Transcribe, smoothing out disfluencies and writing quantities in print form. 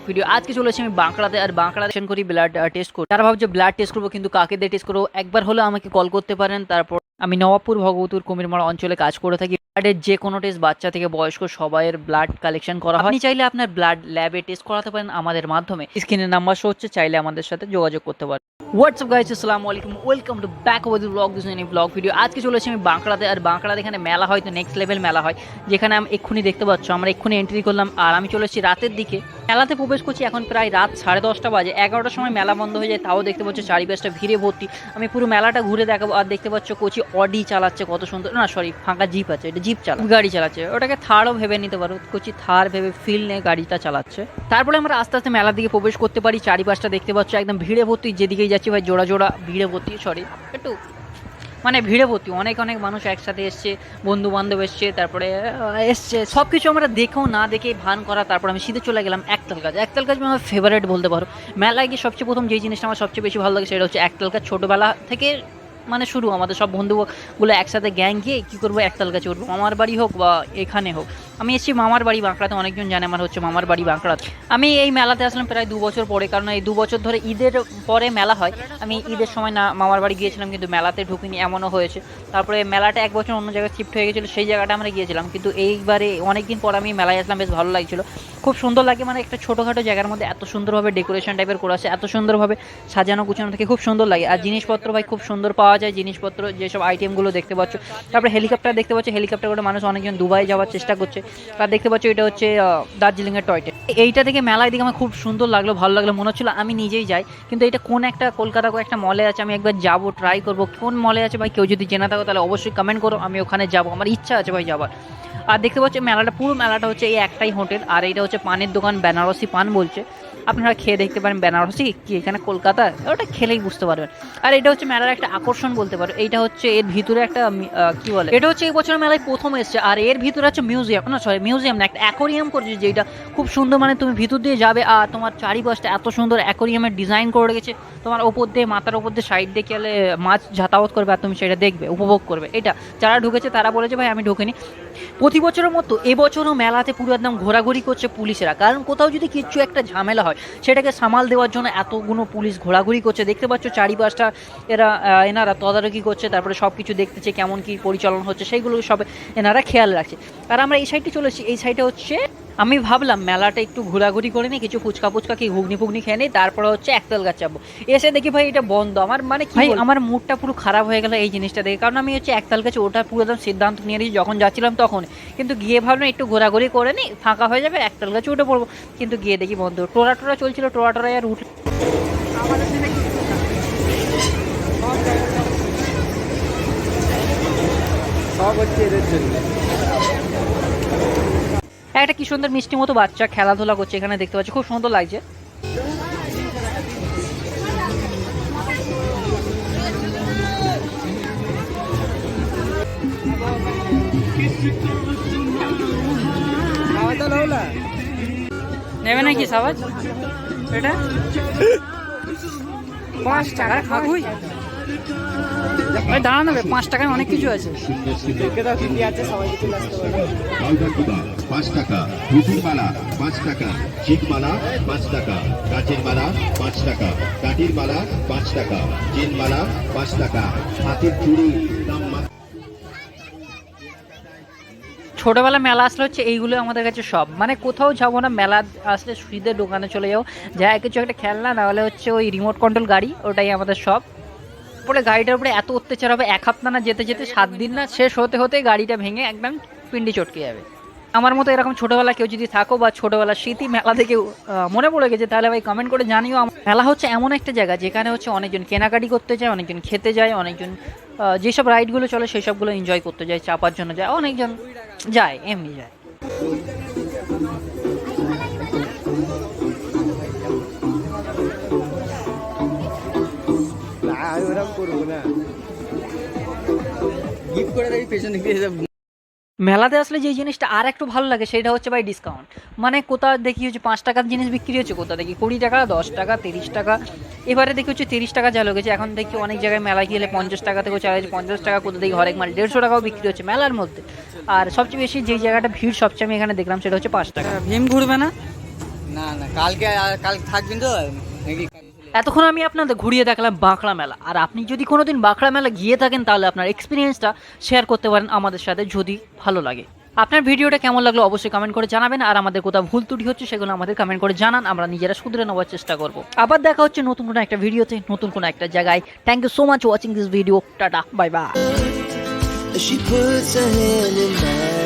Video আজকে চলেছি আমি বাঁকড়াতে, আর বাঁকড়াতে করি ব্লাড টেস্ট করি। তারা ভাবছে ব্লাড টেস্ট করবো, কিন্তু কাকে দিয়ে টেস্ট করবো? একবার হলে আমাকে কল করতে পারেন। তারপর আমি নবাবপুর ভগবতুর কুমিরমারা অঞ্চলে কাজ করে থাকি। ব্লাডের যে কোনো টেস্ট, বাচ্চা থেকে বয়স্ক সবাইয়ের ব্লাড কালেকশন করা হয়। আপনি চাইলে আপনার ব্লাড ল্যাবে টেস্ট করাতে পারেন আমাদের মাধ্যমে। স্ক্রিনের নাম্বার শো হচ্ছে, চাইলে আমাদের সাথে যোগাযোগ করতে পারেন। হোয়াটসঅ্যাপ গাইস, আসসালামু আলাইকুম, welcome to back over the blog. This is blog video. আজকে চলেছি আমি বাঁকড়াতে, আর বাঁকড়াতে এখানে মেলা হয়, তো নেক্সট লেভেল মেলা হয়, যেখানে আমি এক্ষুনি দেখতে পাচ্ছ আমরা এক্ষুনি এন্ট্রি করলাম। আর আমি চলেছি রাতের দিকে, মেলাতে প্রবেশ করছি। এখন প্রায় রাত 10:30 বাজে। 11টার সময় মেলা বন্ধ হয়ে যায়, তাও দেখতে পাচ্ছ চারিপাশটা ভিড়ে ভর্তি। আমি পুরো মেলাটা ঘুরে দেখাবো। আর দেখতে পাচ্ছ কোচি অডি চালাচ্ছে, কত সুন্দর, না সরি ফাঁকা জিপ আছে, এটা জিপ গাড়ি চালাচ্ছে, ওটাকে থারও ভেবে নিতে পারো। কোচি থার ভেবে ফিল নিয়ে গাড়িটা চালাচ্ছে। তারপরে আমরা আস্তে আস্তে মেলার দিকে প্রবেশ করতে পারি। চারিপাশটা দেখতে পাচ্ছ একদম ভিড়ে ভর্তি, যেদিকেই যাচ্ছি ভাই জোড়া জোড়া ভিড়ে ভর্তি, সরি একটু মানে ভিড়ে ভর্তি, অনেক অনেক মানুষ একসাথে এসছে, বন্ধু বান্ধব এসছে, তারপরে এসছে সব কিছু আমরা দেখেও না দেখেই ভান করা। তারপর আমি সিধে চলে গেলাম একতাল গাছ। একতাল গাছ আমার ফেভারিট বলতে পারো। মেলায় গিয়ে সবচেয়ে প্রথম যেই জিনিসটা আমার সবচেয়ে বেশি ভালো লাগে সেটা হচ্ছে একতাল গাছ। ছোটোবেলা থেকে মানে শুরু, আমাদের সব বন্ধুগুলো একসাথে গ্যাং গিয়ে কী করবো, একতাল গাছে উঠবো। মামার বাড়ি হোক বা এখানে হোক। আমি এসেছি মামার বাড়ি বাঁকড়াতে, অনেকজন জানে আমার হচ্ছে মামার বাড়ি বাঁকড়াতে। আমি এই মেলাতে আসলাম প্রায় 2 বছর পরে, কারণ এই 2 বছর ধরে ঈদের পরে মেলা হয়। আমি ঈদের সময় না মামার বাড়ি গিয়েছিলাম, কিন্তু মেলাতে ঢুকিনি, এমনও হয়েছে। তারপরে মেলাটা 1 বছর অন্য জায়গায় শিফট হয়ে গেছিলো, সেই জায়গাটা আমরা গিয়েছিলাম। কিন্তু এইবারে অনেকদিন পর আমি মেলায় আসলাম, বেশ ভালো লাগছিলো, খুব সুন্দর লাগে। মানে একটা ছোটোখাটো জায়গার মধ্যে এত সুন্দরভাবে ডেকোরেশন টাইপের করা আছে, এত সুন্দরভাবে সাজানো গুছানো থেকে খুব সুন্দর লাগে। আর জিনিসপত্র ভাই খুব সুন্দর পাওয়া যায়, জিনিসপত্র যেসব আইটেমগুলো দেখতে পাচ্ছ। তারপরে হেলিকপ্টার দেখতে পাচ্ছ, হেলিকপ্টার করে মানুষ অনেকজন দুবাই যাওয়ার চেষ্টা করছে। আর দেখতে পাচ্ছ এটা হচ্ছে দার্জিলিংয়ের টয় ট্রেন। এইটা থেকে মেলায় দিকে আমার খুব সুন্দর লাগলো, ভালো লাগলো, মনে হচ্ছিলো আমি নিজেই যাই। কিন্তু এটা কোন একটা কলকাতা একটা মলে আছে, আমি একবার যাবো, ট্রাই করবো কোন মলে আছে ভাই। কেউ যদি জেনে থাকো তাহলে অবশ্যই কমেন্ট করো, আমি ওখানে যাবো, আমার ইচ্ছা আছে ভাই যাবার। আর দেখতে পাচ্ছ মেলাটা, পুরো মেলাটা হচ্ছে এই একটাই হোটেল, আর এইটা হচ্ছে পানের দোকান, বেনারসি পান বলছে। আপনারা খেয়ে দেখতে পারেন, বেনারসি কি এখানে কলকাতা, ওটা খেলেই বুঝতে পারবেন। আর এটা হচ্ছে মেলার একটা আকর্ষণ বলতে পারো। এইটা হচ্ছে এর ভিতরে একটা কি বলে, এটা হচ্ছে এই বছর মেলায় প্রথম এসছে। আর এর ভিতরে আছে মিউজিয়াম, না সরি মিউজিয়াম না, একটা অ্যাকোরিয়াম করছে, যেটা খুব সুন্দর। মানে তুমি ভিতর দিয়ে যাবে আর তোমার চারিপাশটা এত সুন্দর অ্যাকোরিয়ামের ডিজাইন করে রেখেছে। তোমার ওপর দিয়ে, মাথার ওপর দিয়ে সাইড দিয়ে গেলে মাছ যাতায়াত করবে, আর তুমি সেটা দেখবে, উপভোগ করবে। এটা যারা ঢুকেছে তারা বলেছে ভাই আমি ঢুকিনি। প্রতি বছরের মতো এবছরও মেলাতে পুরো একদম ঘোরাঘুরি করছে পুলিশেরা, কারণ কোথাও যদি কিছু একটা ঝামেলা হয় সেটাকে সামাল দেওয়ার জন্য এতগুলো পুলিশ ঘোরাঘুরি করছে। দেখতে পাচ্ছ চারিপাশটা এনারা তদারকি করছে, তারপরে সব কিছু দেখতেছে কেমন কি পরিচালনা হচ্ছে, সেইগুলো সব এনারা খেয়াল রাখছে। আর আমরা এই সাইডে চলেছি, এই সাইডে হচ্ছে আমি ভাবলাম মেলাটা একটু ঘোরাঘুরি করে নিই, কিছু ফুচকা কি ঘুগনি ফুগনি খেয়ে নিই, তারপরে হচ্ছে একতাল গাছ যাবো। এসে দেখি ভাই এটা বন্ধ। আমার মানে কি, আমার মুডটা পুরো খারাপ হয়ে গেল এই জিনিসটা দেখে, কারণ আমি হচ্ছে একতাল গাছে ওঠার পুরো একদম সিদ্ধান্ত নিয়ে নিয়েছি যখন যাচ্ছিলাম তখন। কিন্তু গিয়ে ভাবলাম একটু ঘোরাঘুরি করে নিই, ফাঁকা হয়ে যাবে, একতাল গাছে উঠে পড়বো। কিন্তু গিয়ে দেখি বন্ধ। টোরা চলছিল, টোরায় আর উঠে সব হচ্ছে এদের জন্য। একটা কি সুন্দর মিষ্টি মতো বাচ্চা খেলাধুলা করছে এখানে, দেখতে পাচ্ছি খুব সুন্দর লাগছে। নেবে নাকি সাবাজ? এটা 5 টাকার খাবুই ভাই, দাঁড়া নেবে 5 টাকায় অনেক কিছু আছে। 5 টাকা, রুটির মালা 5 টাকা, চিক মালা 5 টাকা, কাচের মালা 5 টাকা, কাঠির মালা 5 টাকা, চেন মালা 5 টাকা, হাতের চুড়ি দাম। ছোটোবেলা মেলা আসলে হচ্ছে এইগুলো আমাদের কাছে সব, মানে কোথাও যাবো না, মেলা আসলে সুইদের দোকানে চলে যাও, যা কিছু একটা খেলনা, নাহলে হচ্ছে ওই রিমোট কন্ট্রোল গাড়ি, ওটাই আমাদের সব। পরে গাড়িটার উপরে এত অত্যাচার হবে, 1 সপ্তাহ না যেতে যেতে 7 দিন না শেষ হতে হতে গাড়িটা ভেঙে একদম পিন্ডি চটকে যাবে। আমার মতো এরকম ছোটোবেলা কেউ যদি থাকো, বা ছোটোবেলার স্মৃতি মেলা থেকে মনে পড়ে গেছে, তাহলে ভাই কমেন্ট করে জানিও। মেলা হচ্ছে এমন একটা জায়গা যেখানে হচ্ছে অনেকজন কেনাকাটি করতে যায়, অনেকজন খেতে যায়, অনেকজন যেসব রাইডগুলো চলে সেই সবগুলো এনজয় করতে যায়, চাপার জন্য যায়, অনেকজন যায়, এমনি যায়। ওরকম করবো না, গিফট করে দেবি পেছনে গিয়ে যাব। মেলাতে আসলে যে জিনিসটা আর একটু ভালো লাগে সেটা হচ্ছে ভাই ডিসকাউন্ট। মানে কোথাও দেখি হচ্ছে 5 টাকার জিনিস বিক্রি হচ্ছে, কোথাও দেখি 20 টাকা, 10 টাকা, 30 টাকা। এবারে দেখি হচ্ছে 30 টাকা যা লেগেছে। এখন দেখি অনেক জায়গায় মেলায় গেলে 50 টাকা থেকেও চাই, 50 টাকা, কোথাও দেখি হরেক মাল 150 টাকাও বিক্রি হচ্ছে মেলার মধ্যে। আর সবচেয়ে বেশি যেই জায়গাটা ভিড় সবচেয়ে আমি এখানে দেখলাম সেটা হচ্ছে 5 টাকা। ভীম ঘুরবে না না না কালকে কাল থাকবেন তো নাকি? এতক্ষণ আমি আপনাদের ঘুরিয়ে দেখালাম বাঁকড়া মেলা। আর আপনি যদি কোনোদিন বাঁকড়া মেলা গিয়ে থাকেন তাহলে আপনার এক্সপিরিয়েন্সটা শেয়ার করতে পারেন আমাদের সাথে যদি ভালো লাগে। আপনার ভিডিওটা কেমন লাগলো অবশ্যই কমেন্ট করে জানাবেন। আর আমাদের কোথাও ভুল ত্রুটি হচ্ছে সেগুলো আমাদের কমেন্ট করে জানান, আমরা নিজেরা শুধরে নেওয়ার চেষ্টা করব। আবার দেখা হচ্ছে নতুন কোনো একটা ভিডিওতে, নতুন কোনো একটা জায়গায়। Thank you so much watching this video. Tata, bye bye. She puts her hand in mine.